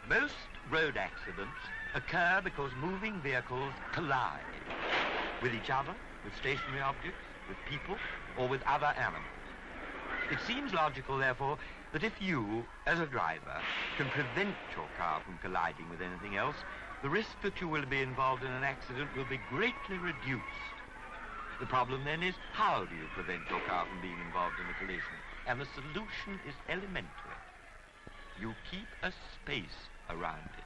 Most road accidents occur because moving vehicles collide with each other, with stationary objects, with people, or with other animals. It seems logical, therefore, that if you, as a driver, can prevent your car from colliding with anything else, the risk that you will be involved in an accident will be greatly reduced. The problem then is, how do you prevent your car from being involved in a collision? And the solution is elementary. You keep a space around it.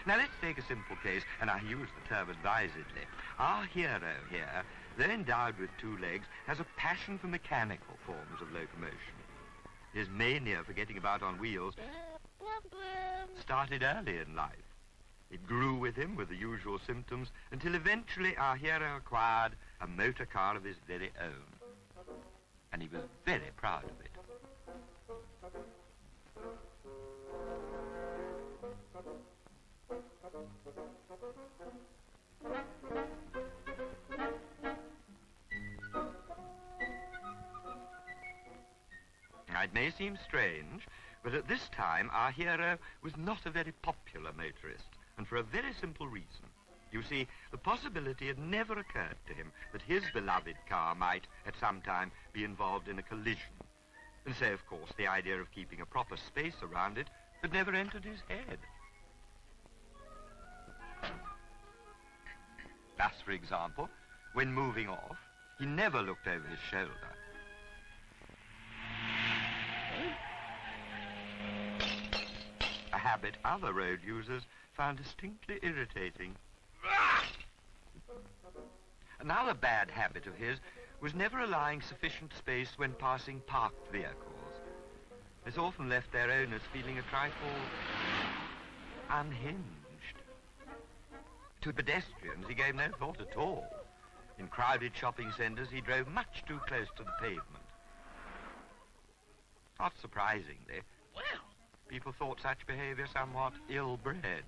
Now let's take a simple case, and I use the term advisedly. Our hero here, though endowed with two legs, has a passion for mechanical forms of locomotion. His mania for getting about on wheels started early in life. It grew with him with the usual symptoms until eventually our hero acquired a motor car of his very own. And he was very proud of it. Now, it may seem strange, but at this time our hero was not a very popular motorist, and for a very simple reason. You see, the possibility had never occurred to him that his beloved car might, at some time, be involved in a collision. And so, of course, the idea of keeping a proper space around it had never entered his head. Thus, for example, when moving off, he never looked over his shoulder. A habit other road users found distinctly irritating. Another bad habit of his was never allowing sufficient space when passing parked vehicles. This often left their owners feeling a trifle unhinged. To pedestrians, he gave no thought at all. In crowded shopping centres, he drove much too close to the pavement. Not surprisingly, people thought such behaviour somewhat ill-bred.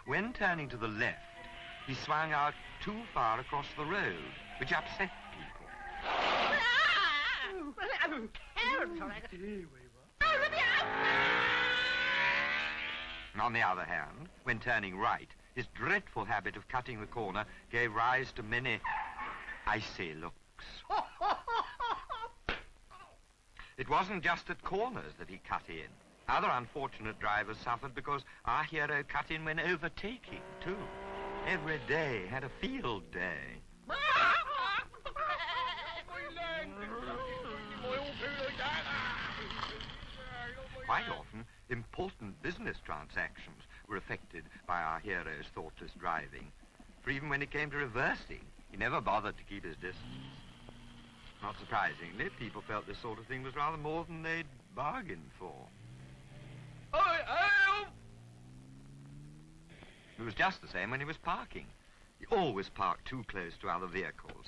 When turning to the left, he swung out too far across the road, which upset people. On the other hand, when turning right, his dreadful habit of cutting the corner gave rise to many icy looks. It wasn't just at corners that he cut in. Other unfortunate drivers suffered because our hero cut in when overtaking, too. Every day had a field day. Quite often, important business transactions were affected by our hero's thoughtless driving. For even when it came to reversing, he never bothered to keep his distance. Not surprisingly, people felt this sort of thing was rather more than they'd bargained for. It was just the same when he was parking. He always parked too close to other vehicles.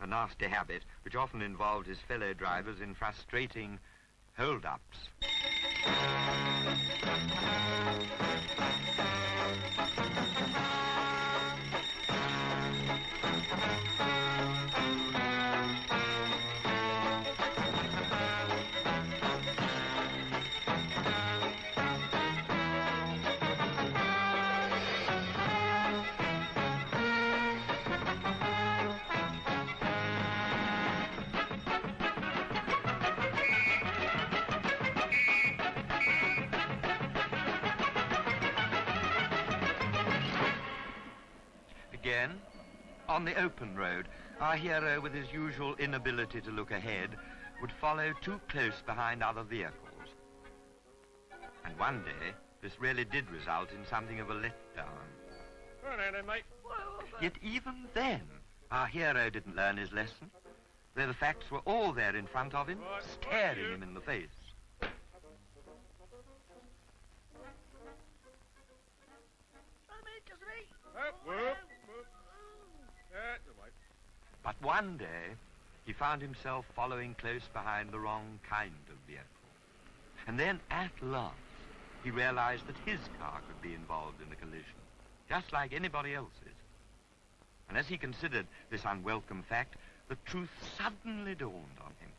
A nasty habit which often involved his fellow drivers in frustrating hold-ups. Again, on the open road, our hero, with his usual inability to look ahead, would follow too close behind other vehicles. And one day, this really did result in something of a letdown. Righto, mate. Yet even then, our hero didn't learn his lesson, though the facts were all there in front of him, staring him in the face. But one day, he found himself following close behind the wrong kind of vehicle. And then, at last, he realized that his car could be involved in a collision, just like anybody else's. And as he considered this unwelcome fact, the truth suddenly dawned on him.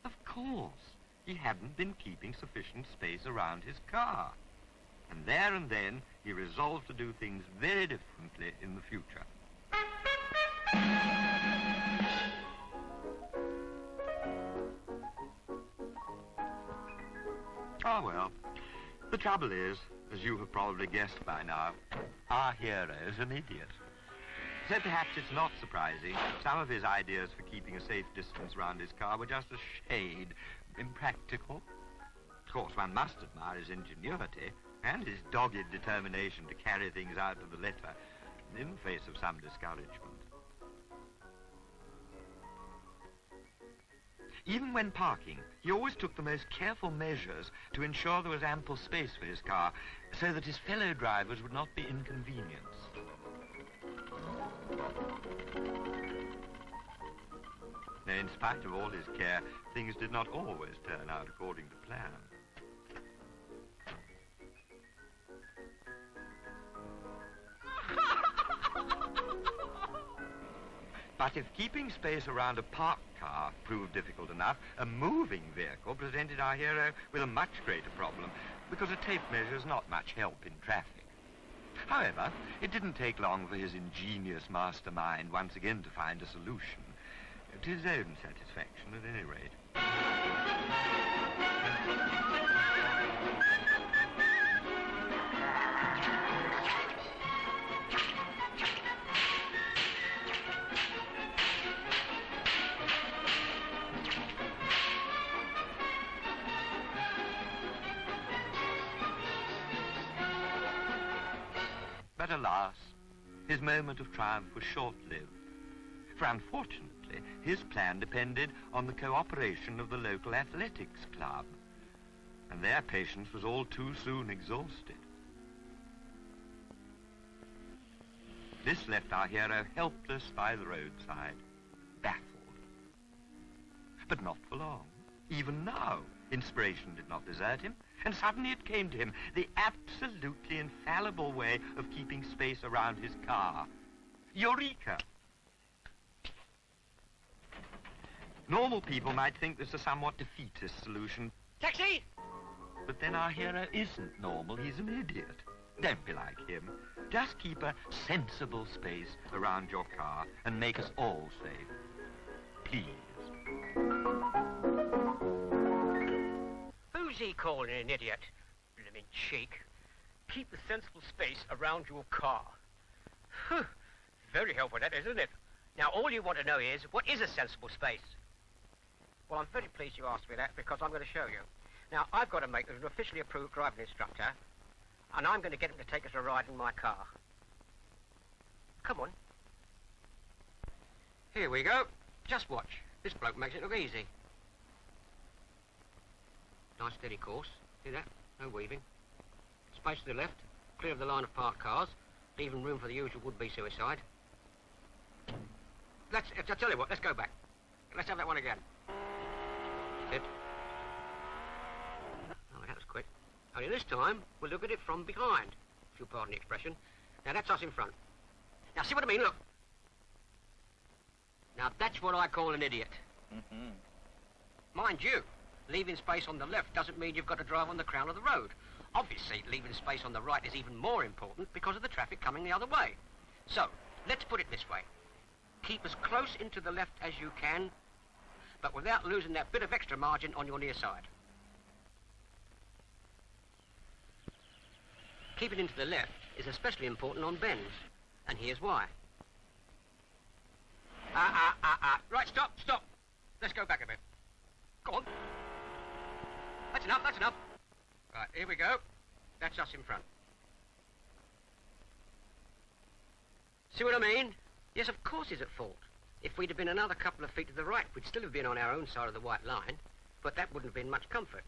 Of course, he hadn't been keeping sufficient space around his car. And there and then, he resolved to do things very differently in the future. Ah, well, the trouble is, as you have probably guessed by now, our hero is an idiot. So perhaps it's not surprising that some of his ideas for keeping a safe distance around his car were just a shade impractical. Of course, one must admire his ingenuity and his dogged determination to carry things out to the letter in the face of some discouragement. Even when parking, he always took the most careful measures to ensure there was ample space for his car so that his fellow drivers would not be inconvenienced. Now, in spite of all his care, things did not always turn out according to plan. But if keeping space around a parked car proved difficult enough, a moving vehicle presented our hero with a much greater problem, because a tape measure is not much help in traffic. However, it didn't take long for his ingenious mastermind once again to find a solution, to his own satisfaction at any rate. But alas, his moment of triumph was short-lived. For unfortunately, his plan depended on the cooperation of the local athletics club, and their patience was all too soon exhausted. This left our hero helpless by the roadside, baffled. But not for long. Even now, inspiration did not desert him, and suddenly it came to him, the absolutely infallible way of keeping space around his car. Eureka! Normal people might think this a somewhat defeatist solution. Taxi! But then our hero isn't normal, he's an idiot. Don't be like him. Just keep a sensible space around your car and make us all safe. Please. Who's he calling an idiot? Blimmin' cheek. Keep a sensible space around your car. Whew. Very helpful, that, isn't it? Now, all you want to know is, what is a sensible space? Well, I'm very pleased you asked me that, because I'm going to show you. Now, I've got to make an officially approved driving instructor, and I'm going to get him to take us a ride in my car. Come on. Here we go. Just watch. This bloke makes it look easy. Nice steady course. See that? No weaving. Space to the left, clear of the line of parked cars, leaving room for the usual would-be suicide. I'll tell you what, let's go back. Let's have that one again. Sit. Oh, that was quick. Only this time, we'll look at it from behind, if you'll pardon the expression. Now, that's us in front. Now, see what I mean? Look. Now, that's what I call an idiot. Mm-hmm. Mind you, leaving space on the left doesn't mean you've got to drive on the crown of the road. Obviously, leaving space on the right is even more important because of the traffic coming the other way. So, let's put it this way. Keep as close into the left as you can, but without losing that bit of extra margin on your near side. Keeping into the left is especially important on bends, and here's why. Right, stop. Let's go back a bit. Go on. That's enough. Right, here we go. That's us in front. See what I mean? Yes, of course he's at fault. If we'd have been another couple of feet to the right, we'd still have been on our own side of the white line, but that wouldn't have been much comfort.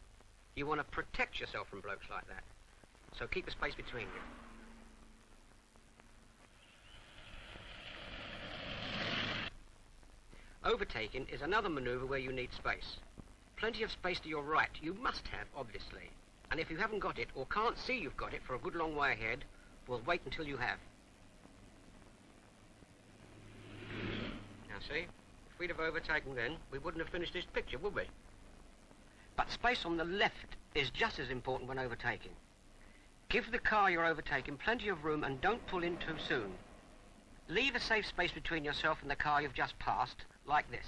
You want to protect yourself from blokes like that. So keep a space between you. Overtaking is another maneuver where you need space. Plenty of space to your right you must have, obviously. And if you haven't got it, or can't see you've got it for a good long way ahead, we'll wait until you have. Now see, if we'd have overtaken then, we wouldn't have finished this picture, would we? But space on the left is just as important when overtaking. Give the car you're overtaking plenty of room and don't pull in too soon. Leave a safe space between yourself and the car you've just passed, like this.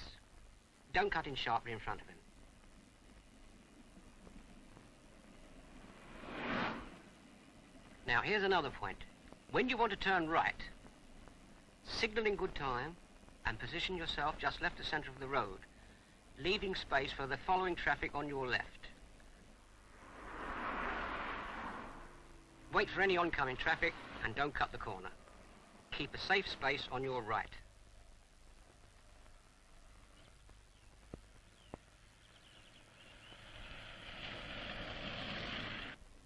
Don't cut in sharply in front of him. Now, here's another point. When you want to turn right, signal in good time and position yourself just left of centre of the road, leaving space for the following traffic on your left. Wait for any oncoming traffic and don't cut the corner. Keep a safe space on your right.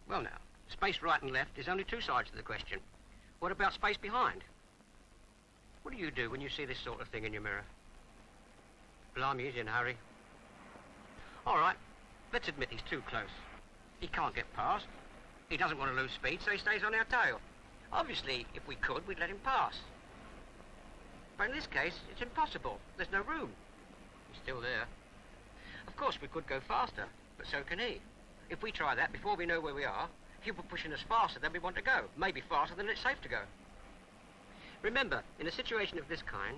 Well now, space right and left is only two sides to the question. What about space behind? What do you do when you see this sort of thing in your mirror? Blimey, he's in a hurry. All right, let's admit he's too close. He can't get past. He doesn't want to lose speed, so he stays on our tail. Obviously, if we could, we'd let him pass. But in this case, it's impossible. There's no room. He's still there. Of course, we could go faster, but so can he. If we try that, before we know where we are, he'll be pushing us faster than we want to go. Maybe faster than it's safe to go. Remember, in a situation of this kind,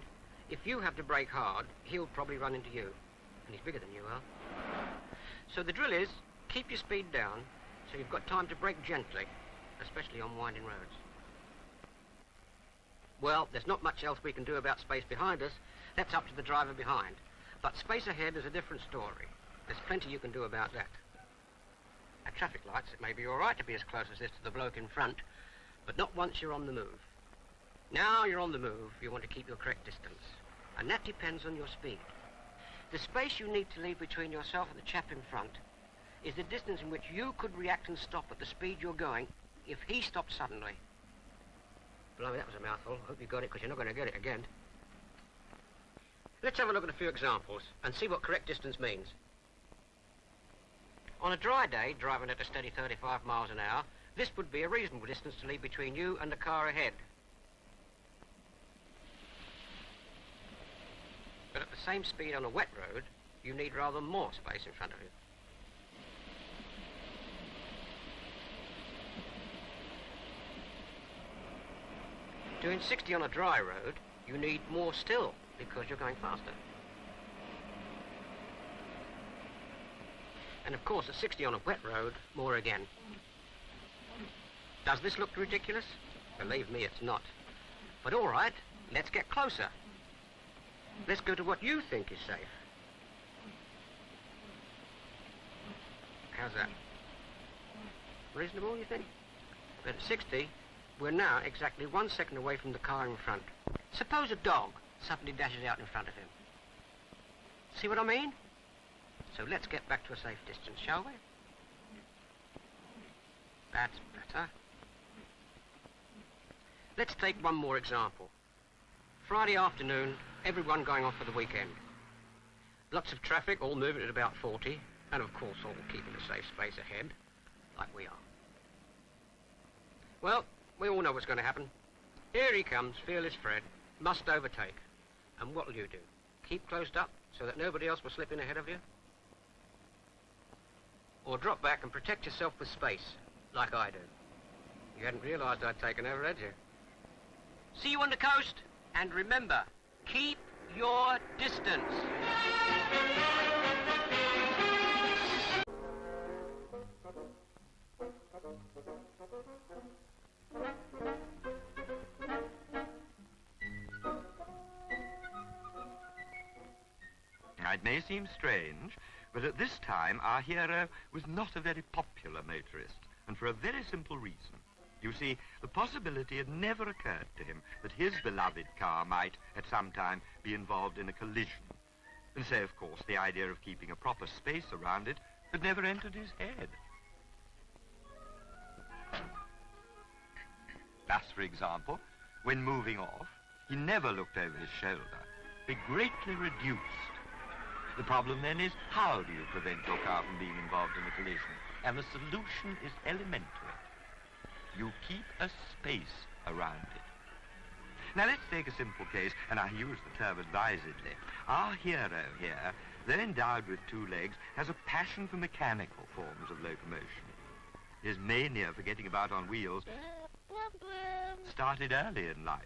if you have to brake hard, he'll probably run into you. And he's bigger than you are. So the drill is, keep your speed down, so you've got time to brake gently, especially on winding roads. Well, there's not much else we can do about space behind us. That's up to the driver behind. But space ahead is a different story. There's plenty you can do about that. At traffic lights, it may be all right to be as close as this to the bloke in front, but not once you're on the move. Now you're on the move, you want to keep your correct distance, and that depends on your speed. The space you need to leave between yourself and the chap in front is the distance in which you could react and stop at the speed you're going if he stopped suddenly. Blimey, that was a mouthful. Hope you got it, because you're not going to get it again. Let's have a look at a few examples and see what correct distance means. On a dry day, driving at a steady 35 miles an hour, this would be a reasonable distance to leave between you and the car ahead. But at the same speed on a wet road, you need rather more space in front of you. Doing 60 on a dry road, you need more still, because you're going faster. And of course, at 60 on a wet road, more again. Does this look ridiculous? Believe me, it's not. But all right, let's get closer. Let's go to what you think is safe. How's that? Reasonable, you think? But at 60, we're now exactly 1 second away from the car in front. Suppose a dog suddenly dashes out in front of him. See what I mean? So let's get back to a safe distance, shall we? That's better. Let's take one more example. Friday afternoon, everyone going off for the weekend. Lots of traffic, all moving at about 40, and of course all keeping a safe space ahead, like we are. Well, we all know what's going to happen. Here he comes, Fearless Fred, must overtake. And what'll you do? Keep closed up so that nobody else will slip in ahead of you? Or drop back and protect yourself with space, like I do. You hadn't realized I'd taken over, had you? See you on the coast, and remember, keep your distance. Now, it may seem strange, but at this time our hero was not a very popular motorist, and for a very simple reason. You see, the possibility had never occurred to him that his beloved car might, at some time, be involved in a collision. And so, of course, the idea of keeping a proper space around it had never entered his head. Thus, for example, when moving off, he never looked over his shoulder. Be greatly reduced. The problem then is, how do you prevent your car from being involved in a collision? And the solution is elementary. You keep a space around it. Now, let's take a simple case, and I use the term advisedly. Our hero here, though endowed with 2 legs, has a passion for mechanical forms of locomotion. His mania for getting about on wheels started early in life.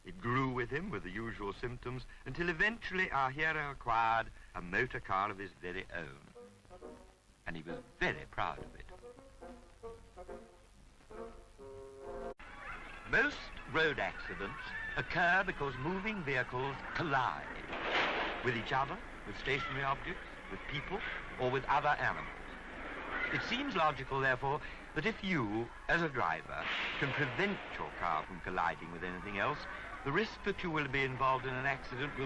It grew with him with the usual symptoms until eventually our hero acquired a motor car of his very own. And he was very proud of it. Most road accidents occur because moving vehicles collide with each other, with stationary objects, with people, or with other animals. It seems logical, therefore, that if you, as a driver, can prevent your car from colliding with anything else, the risk that you will be involved in an accident will